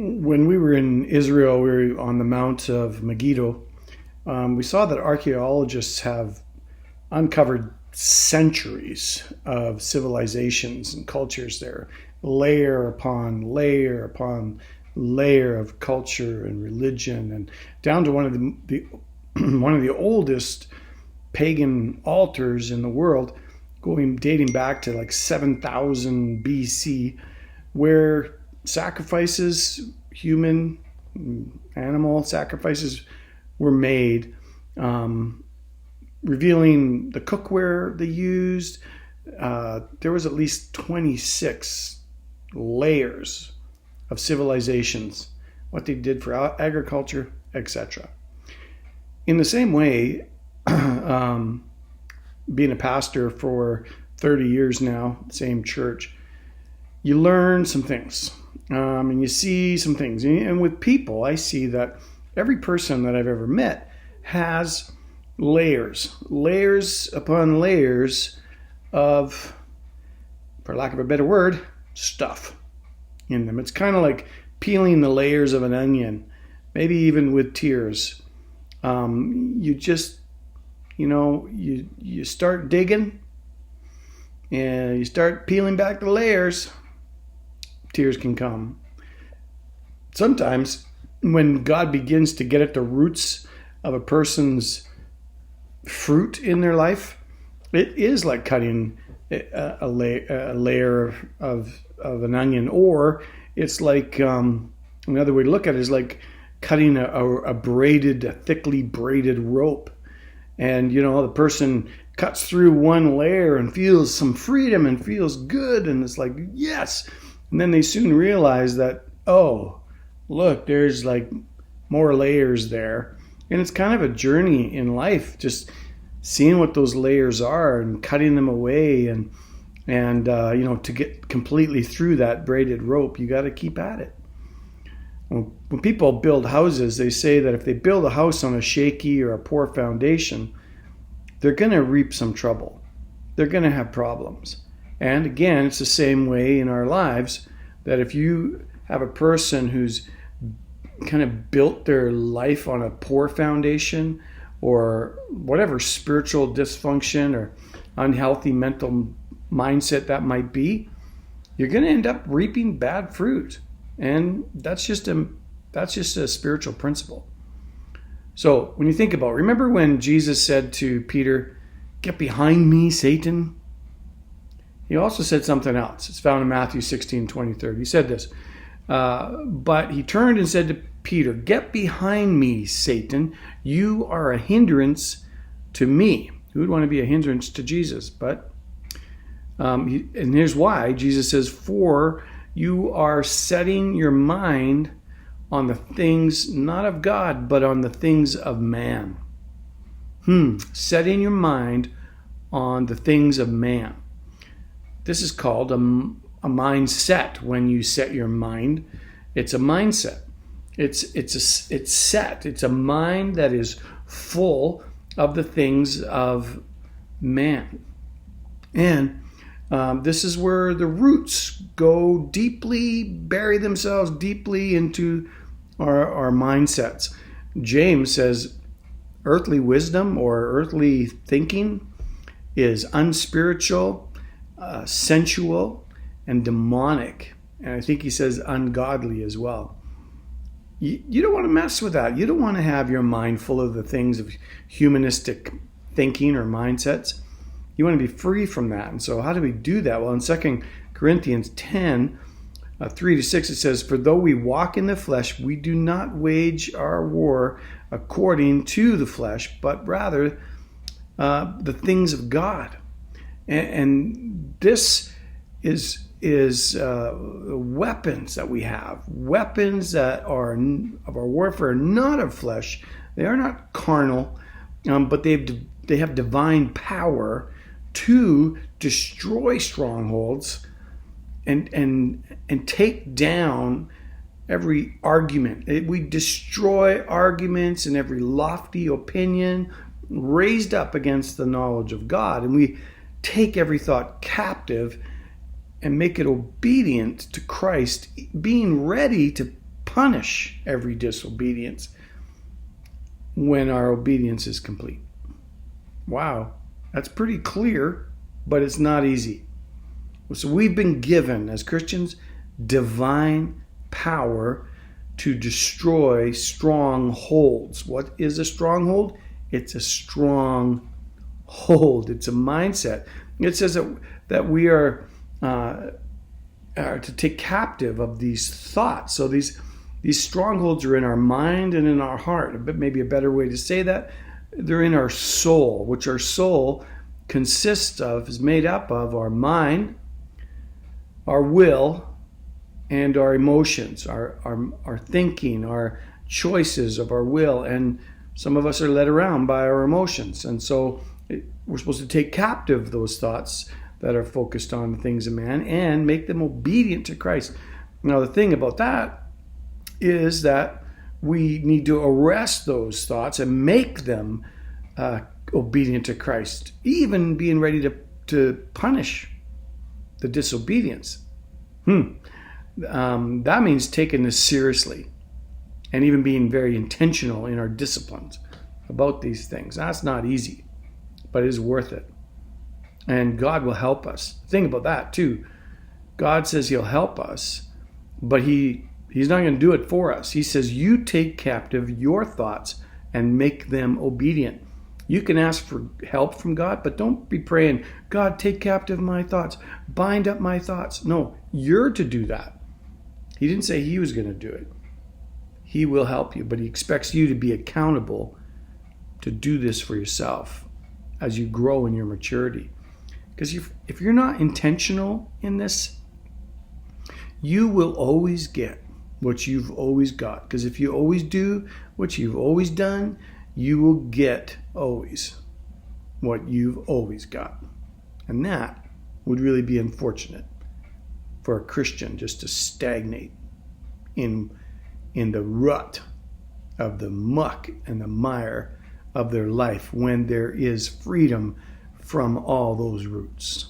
When we were in Israel, we were on the Mount of Megiddo. We saw that archaeologists have uncovered centuries of civilizations and cultures there, layer upon layer upon layer of culture and religion, and down to one of the one of the oldest pagan altars in the world, dating back to like 7,000 BC, where sacrifices, human, animal sacrifices, were made, revealing the cookware they used. There was at least 26 layers of civilizations, what they did for agriculture, etc. In the same way, being a pastor for 30 years now, same church, you learn some things, and you see some things. And with people, I see that every person that I've ever met has layers upon layers of, for lack of a better word, stuff in them. It's kind of like peeling the layers of an onion, maybe even with tears. You just, you start digging and you start peeling back the layers, tears can come. Sometimes when God begins to get at the roots of a person's fruit in their life, it is like cutting a layer of an onion, or it's like, another way to look at it is like cutting a thickly braided rope. And, the person cuts through one layer and feels some freedom and feels good. And it's like, yes. And then they soon realize that, oh, look, there's like more layers there. And it's kind of a journey in life, just seeing what those layers are and cutting them away. And to get completely through that braided rope, you got to keep at it. When people build houses, they say that if they build a house on a shaky or a poor foundation, they're going to reap some trouble. They're going to have problems. And again, it's the same way in our lives, that if you have a person who's kind of built their life on a poor foundation, or whatever spiritual dysfunction or unhealthy mental mindset that might be, you're going to end up reaping bad fruit. And that's just a spiritual principle. So when you think about it, remember when Jesus said to Peter, "Get behind me, Satan"? He also said something else. It's found in Matthew 16:20-30. He said this, but he turned and said to Peter, "Get behind me, Satan. You are a hindrance to me." Who would want to be a hindrance to Jesus? But and here's why. Jesus says, "For you are setting your mind on the things not of God, but on the things of man." Setting your mind on the things of man. This is called a mindset. When you set your mind, it's a mindset. It's set. It's a mind that is full of the things of man. And this is where the roots go deeply, bury themselves deeply into our mindsets. James says earthly wisdom or earthly thinking is unspiritual, sensual, and demonic. And I think he says ungodly as well. You don't want to mess with that. You don't want to have your mind full of the things of humanistic thinking or mindsets. You want to be free from that. And so how do we do that? Well, in 2 Corinthians 10, 3-6, it says, "For though we walk in the flesh, we do not wage our war according to the flesh, but rather the things of God." And this is weapons that we have. Weapons that are of our warfare, not of flesh. They are not carnal, but they have divine power to destroy strongholds and take down every argument. We destroy arguments and every lofty opinion raised up against the knowledge of God, and we take every thought captive and make it obedient to Christ, being ready to punish every disobedience when our obedience is complete. Wow, that's pretty clear, but it's not easy. So we've been given, as Christians, divine power to destroy strongholds. What is a stronghold? It's a strong hold. It's a mindset. It says that we are to take captive of these thoughts. So these strongholds are in our mind and in our heart. But maybe a better way to say that, they're in our soul, which our soul consists of, is made up of our mind, our will, and our emotions, our thinking, our choices of our will. And some of us are led around by our emotions. And so we're supposed to take captive those thoughts that are focused on the things of man and make them obedient to Christ. Now, the thing about that is that we need to arrest those thoughts and make them obedient to Christ, even being ready to punish the disobedience. That means taking this seriously and even being very intentional in our disciplines about these things. That's not easy, but it is worth it. And God will help us. Think about that too. God says he'll help us, but he's not going to do it for us. He says, you take captive your thoughts and make them obedient. You can ask for help from God, but don't be praying, God, take captive my thoughts, bind up my thoughts. No, you're to do that. He didn't say he was going to do it. He will help you, but he expects you to be accountable to do this for yourself as you grow in your maturity. Because if you're not intentional in this, you will always get what you've always got. Because if you always do what you've always done, you will get always what you've always got. And that would really be unfortunate for a Christian, just to stagnate in the rut of the muck and the mire of their life when there is freedom from all those roots.